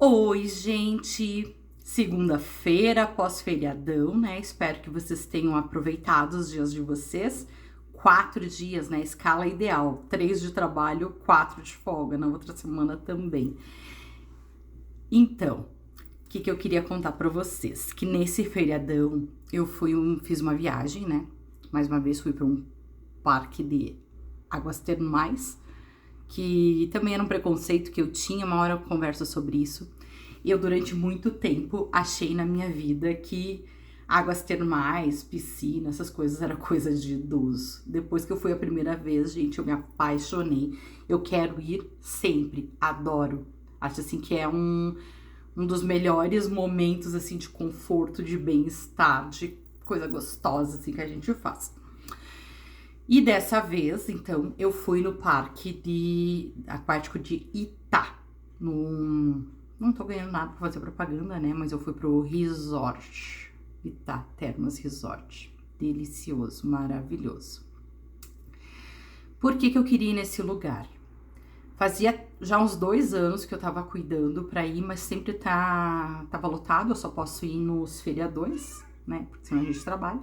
Oi, gente! Segunda-feira, pós-feriadão, né? Espero que vocês tenham aproveitado os dias de vocês. 4 dias, né? Escala ideal. 3 de trabalho, 4 de folga. Na outra semana também. Então, o que eu queria contar pra vocês? Que nesse feriadão eu fiz uma viagem, né? Mais uma vez fui pra um parque de águas termais, que também era um preconceito que eu tinha, uma hora eu converso sobre isso. Eu, durante muito tempo, achei na minha vida que águas termais, piscina, essas coisas era coisa de idoso. Depois que eu fui a primeira vez, gente, eu me apaixonei. Eu quero ir sempre, adoro. Acho assim que é um dos melhores momentos assim de conforto, de bem-estar, de coisa gostosa assim que a gente faz. E dessa vez, então, eu fui no parque aquático de Itá. Não tô ganhando nada pra fazer propaganda, né? Mas eu fui pro resort. Itá Termas Resort. Delicioso, maravilhoso. Por que eu queria ir nesse lugar? Fazia já uns 2 anos que eu tava cuidando pra ir, mas sempre tava lotado. Eu só posso ir nos feriadões, né? Porque senão a gente trabalha.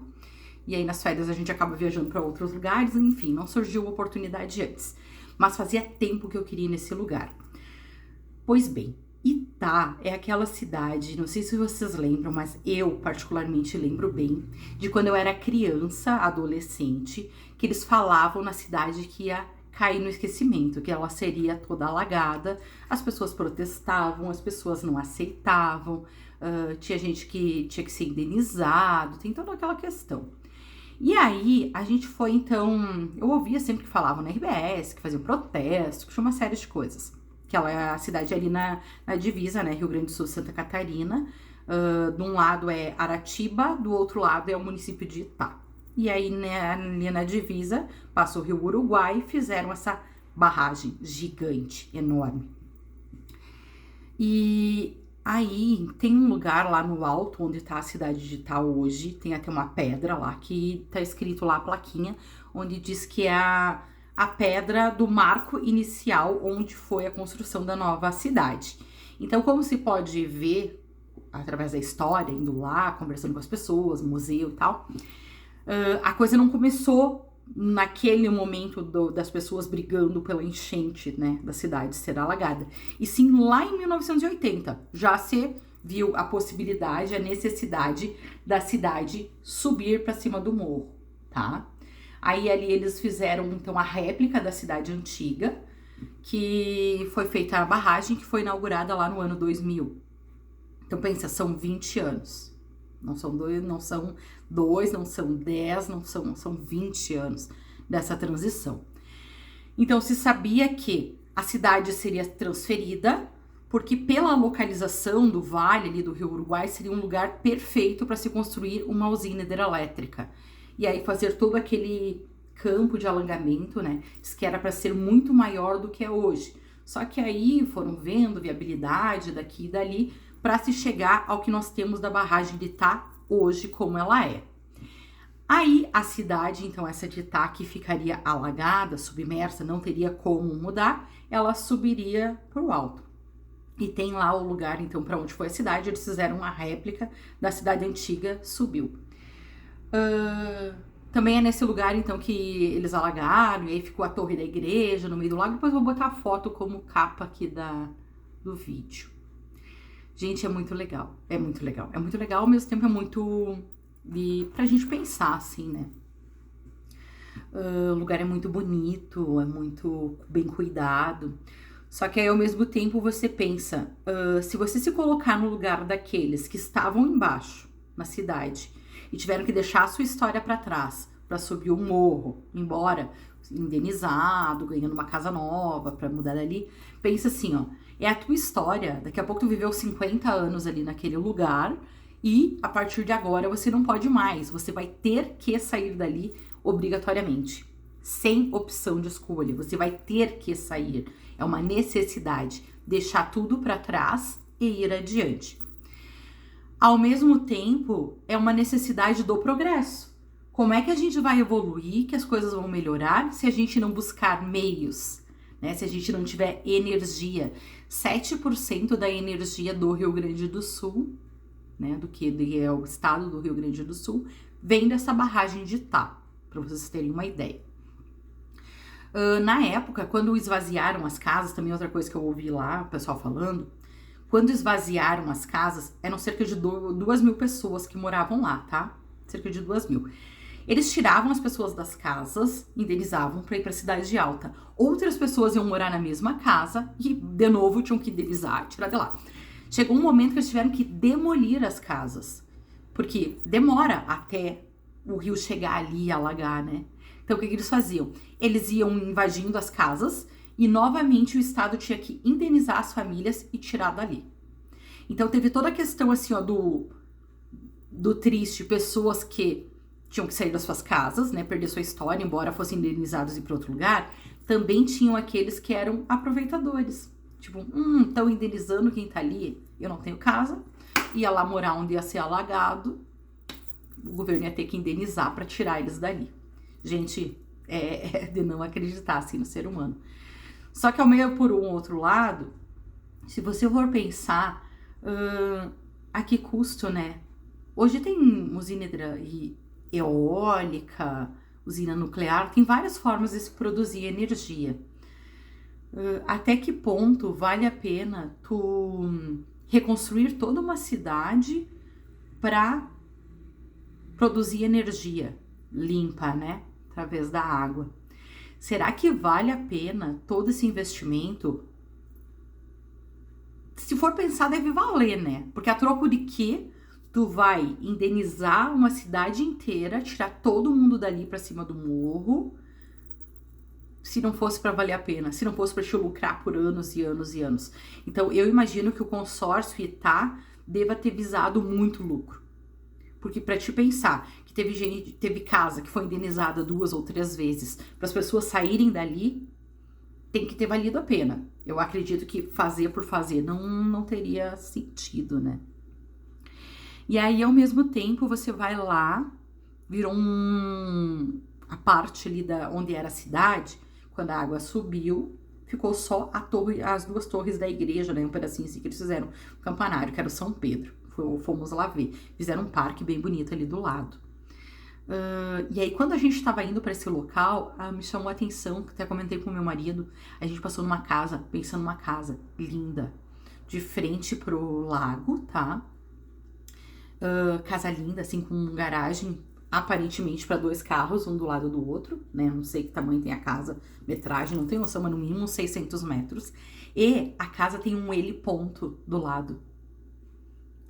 E aí nas férias a gente acaba viajando para outros lugares, enfim, não surgiu oportunidade antes. Mas fazia tempo que eu queria ir nesse lugar. Pois bem, Itá é aquela cidade, não sei se vocês lembram, mas eu particularmente lembro bem, de quando eu era criança, adolescente, que eles falavam na cidade que ia cair no esquecimento, que ela seria toda alagada, as pessoas protestavam, as pessoas não aceitavam, tinha gente que tinha que ser indenizado, tem toda aquela questão. E aí, a gente foi, então, eu ouvia sempre que falavam na RBS, que faziam protesto, que tinha uma série de coisas. Que ela é a cidade ali na divisa, né, Rio Grande do Sul, Santa Catarina. De um lado é Aratiba, do outro lado é o município de Itá. E aí, né, ali na divisa, passa o Rio Uruguai e fizeram essa barragem gigante, enorme. E aí, tem um lugar lá no alto, onde tá a cidade de Itá hoje, tem até uma pedra lá, que tá escrito lá a plaquinha, onde diz que é a pedra do marco inicial, onde foi a construção da nova cidade. Então, como se pode ver, através da história, indo lá, conversando com as pessoas, no museu e tal, a coisa não começou naquele momento das pessoas brigando pela enchente, né, da cidade ser alagada. E sim, lá em 1980, já se viu a possibilidade, a necessidade da cidade subir para cima do morro, tá? Aí ali eles fizeram, então, a réplica da cidade antiga, que foi feita a barragem, que foi inaugurada lá no ano 2000. Então, pensa, são 20 anos. Não são 2, não são 2, não são 10, são 20 anos dessa transição. Então, se sabia que a cidade seria transferida, porque pela localização do vale ali do Rio Uruguai, seria um lugar perfeito para se construir uma usina hidrelétrica. E aí fazer todo aquele campo de alangamento, né? Diz que era para ser muito maior do que é hoje. Só que aí foram vendo viabilidade daqui e dali, para se chegar ao que nós temos da barragem de Itá hoje, como ela é. Aí a cidade, então essa de Itá, que ficaria alagada, submersa, não teria como mudar, ela subiria para o alto. E tem lá o lugar, então, para onde foi a cidade, eles fizeram uma réplica da cidade antiga, subiu. Também é nesse lugar, então, que eles alagaram, e aí ficou a torre da igreja no meio do lago. Depois eu vou botar a foto como capa aqui do vídeo. Gente, é muito legal, é muito legal. É muito legal, ao mesmo tempo é muito pra gente pensar, assim, né? O lugar é muito bonito, é muito bem cuidado. Só que aí, ao mesmo tempo, você pensa, se você se colocar no lugar daqueles que estavam embaixo, na cidade, e tiveram que deixar a sua história para trás, para subir um morro, embora indenizado, ganhando uma casa nova, para mudar dali, pensa assim, ó, é a tua história, daqui a pouco tu viveu 50 anos ali naquele lugar e a partir de agora você não pode mais, você vai ter que sair dali obrigatoriamente, sem opção de escolha, você vai ter que sair, é uma necessidade, deixar tudo para trás e ir adiante. Ao mesmo tempo, é uma necessidade do progresso. Como é que a gente vai evoluir, que as coisas vão melhorar, se a gente não buscar meios né? Se a gente não tiver energia. 7% da energia do Rio Grande do Sul, né, do que é o estado do Rio Grande do Sul, vem dessa barragem de Itá, para vocês terem uma ideia. Na época, quando esvaziaram as casas, também outra coisa que eu ouvi lá, o pessoal falando, quando esvaziaram as casas, eram cerca de 2.000 pessoas que moravam lá, tá? Cerca de 2.000. Eles tiravam as pessoas das casas, indenizavam para ir para a cidade alta. Outras pessoas iam morar na mesma casa e, de novo, tinham que indenizar, tirar de lá. Chegou um momento que eles tiveram que demolir as casas, porque demora até o rio chegar ali e alagar, né? Então, o que eles faziam? Eles iam invadindo as casas e, novamente, o Estado tinha que indenizar as famílias e tirar dali. Então, teve toda a questão, assim, ó, do triste, pessoas que tinham que sair das suas casas, né, perder sua história, embora fossem indenizados e ir para outro lugar. Também tinham aqueles que eram aproveitadores. Tipo, estão indenizando quem tá ali, eu não tenho casa, ia lá morar onde ia ser alagado, o governo ia ter que indenizar para tirar eles dali. Gente, é de não acreditar assim no ser humano. Só que ao meio por um outro lado, se você for pensar, a que custo, né? Hoje tem usina eólica, usina nuclear, tem várias formas de se produzir energia. Até que ponto vale a pena tu reconstruir toda uma cidade para produzir energia limpa, né? Através da água. Será que vale a pena todo esse investimento? Se for pensar, deve valer, né? Porque a troco de quê tu vai indenizar uma cidade inteira, tirar todo mundo dali para cima do morro, se não fosse para valer a pena, se não fosse para te lucrar por anos e anos e anos. Então, eu imagino que o consórcio Itá deva ter visado muito lucro. Porque para te pensar que teve casa que foi indenizada 2 ou 3 vezes para as pessoas saírem dali, tem que ter valido a pena. Eu acredito que fazer por fazer não teria sentido, né? E aí, ao mesmo tempo, você vai lá, virou a parte ali onde era a cidade, quando a água subiu, ficou só as 2 torres da igreja, né? Um pedacinho assim que eles fizeram, o campanário, que era o São Pedro. Fomos lá ver. Fizeram um parque bem bonito ali do lado. E aí, quando a gente estava indo para esse local, me chamou a atenção, que até comentei com o meu marido, a gente passou numa casa, pensando numa casa linda, de frente pro lago, tá? Casa linda, assim, com garagem, aparentemente para 2 carros, um do lado do outro, né? Não sei que tamanho tem a casa, metragem, não tenho noção, mas no mínimo uns 600 metros. E a casa tem um heliponto do lado.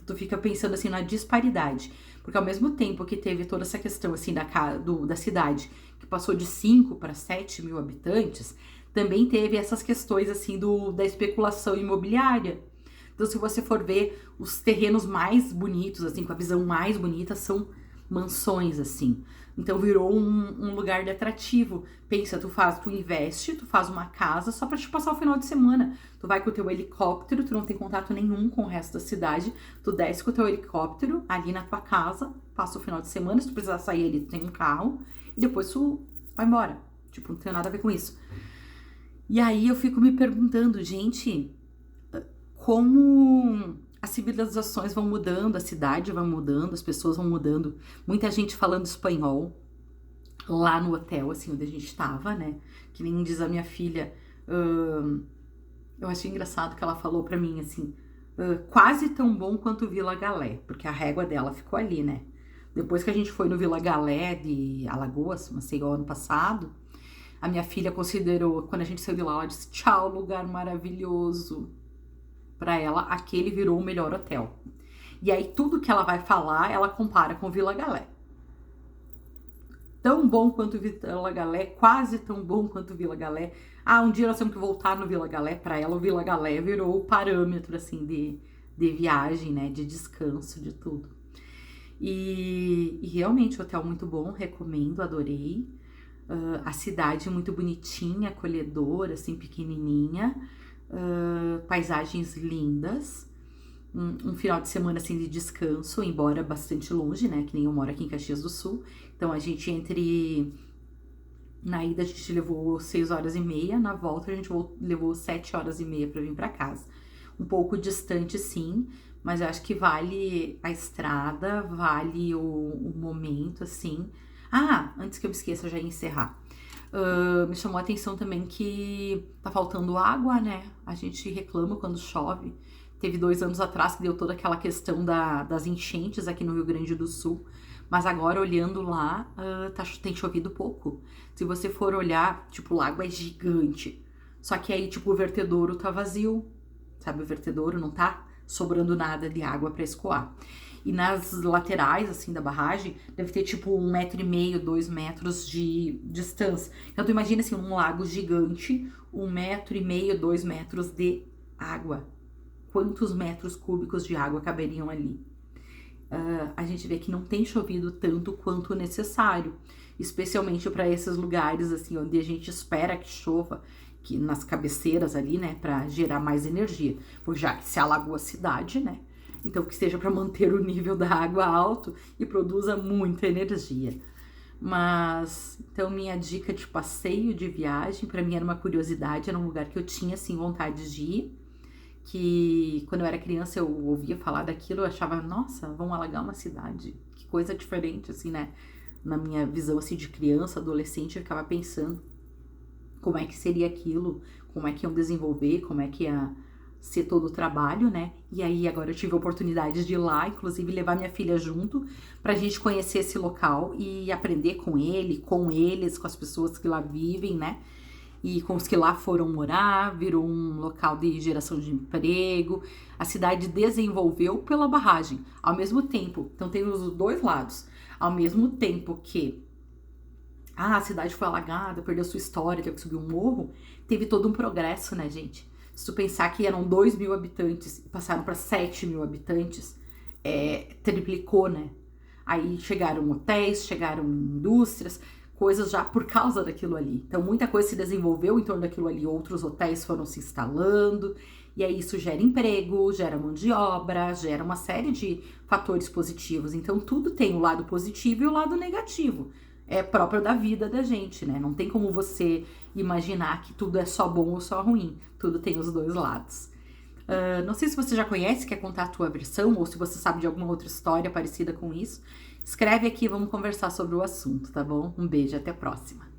Tu fica pensando assim na disparidade, porque ao mesmo tempo que teve toda essa questão assim da cidade, que passou de 5 para 7 mil habitantes, também teve essas questões assim da especulação imobiliária. Então, se você for ver, os terrenos mais bonitos, assim, com a visão mais bonita, são mansões, assim. Então, virou um lugar de atrativo. Pensa, tu investe, tu faz uma casa só pra te passar o final de semana. Tu vai com o teu helicóptero, tu não tem contato nenhum com o resto da cidade, tu desce com o teu helicóptero ali na tua casa, passa o final de semana, se tu precisar sair ali, tu tem um carro, e depois tu vai embora. Tipo, não tem nada a ver com isso. E aí, eu fico me perguntando, gente, como as civilizações vão mudando, a cidade vai mudando, as pessoas vão mudando. Muita gente falando espanhol lá no hotel, assim, onde a gente tava, né? Que nem diz a minha filha. Eu achei engraçado que ela falou pra mim, assim, quase tão bom quanto Vila Galé, porque a régua dela ficou ali, né? Depois que a gente foi no Vila Galé de Alagoas, Maceió, ano passado, a minha filha considerou, quando a gente saiu de lá, ela disse, tchau, lugar maravilhoso. Pra ela, aquele virou o melhor hotel. E aí, tudo que ela vai falar, ela compara com Vila Galé. Tão bom quanto Vila Galé, quase tão bom quanto Vila Galé. Um dia nós temos que voltar no Vila Galé. Pra ela, o Vila Galé virou o parâmetro, assim, de viagem, né? De descanso, de tudo. E realmente, o hotel muito bom, recomendo, adorei. A cidade muito bonitinha, acolhedora, assim, pequenininha. Paisagens lindas, um final de semana assim de descanso, embora bastante longe, né, que nem eu moro aqui em Caxias do Sul, então a gente entre Na ida a gente levou 6 horas e meia, na volta a gente levou 7 horas e meia pra vir pra casa. Um pouco distante, sim, mas eu acho que vale a estrada, vale o momento, assim. Ah, antes que eu me esqueça, eu já ia encerrar. Me chamou a atenção também que tá faltando água, né? A gente reclama quando chove. Teve 2 anos atrás que deu toda aquela questão das enchentes aqui no Rio Grande do Sul. Mas agora, olhando lá, tem chovido pouco. Se você for olhar, tipo, o lago é gigante. Só que aí, tipo, o vertedouro tá vazio. Sabe, o vertedouro não tá sobrando nada de água pra escoar. E nas laterais, assim, da barragem, deve ter, tipo, 1,5 metro, 2 metros de distância. Então, tu imagina, assim, um lago gigante, 1,5 metro, 2 metros de água. Quantos metros cúbicos de água caberiam ali? A gente vê que não tem chovido tanto quanto necessário, especialmente para esses lugares assim onde a gente espera que chova, que nas cabeceiras ali, né, para gerar mais energia, porque já que se alagou a cidade, né, então que seja para manter o nível da água alto e produza muita energia. Mas então minha dica de passeio, de viagem, para mim era uma curiosidade, era um lugar que eu tinha assim vontade de ir, que quando eu era criança eu ouvia falar daquilo, eu achava, nossa, vão alagar uma cidade, que coisa diferente, assim, né? Na minha visão, assim, de criança, adolescente, eu ficava pensando como é que seria aquilo, como é que iam desenvolver, como é que ia ser todo o trabalho, né? E aí agora eu tive a oportunidade de ir lá, inclusive levar minha filha junto, pra gente conhecer esse local e aprender com ele, com eles, com as pessoas que lá vivem, né? E com os que lá foram morar, virou um local de geração de emprego. A cidade desenvolveu pela barragem, ao mesmo tempo, então tem os dois lados, ao mesmo tempo que a cidade foi alagada, perdeu sua história, teve que subir um morro, teve todo um progresso, né, gente? Se tu pensar que eram 2.000 habitantes e passaram para 7.000 habitantes, triplicou, né? Aí chegaram hotéis, chegaram indústrias, coisas já por causa daquilo ali. Então, muita coisa se desenvolveu em torno daquilo ali. Outros hotéis foram se instalando. E aí isso gera emprego, gera mão de obra, gera uma série de fatores positivos. Então, tudo tem o lado positivo e o lado negativo. É próprio da vida da gente, né? Não tem como você imaginar que tudo é só bom ou só ruim. Tudo tem os dois lados. Não sei se você já conhece, quer contar a tua versão, ou se você sabe de alguma outra história parecida com isso. Escreve aqui, vamos conversar sobre o assunto, tá bom? Um beijo, até a próxima.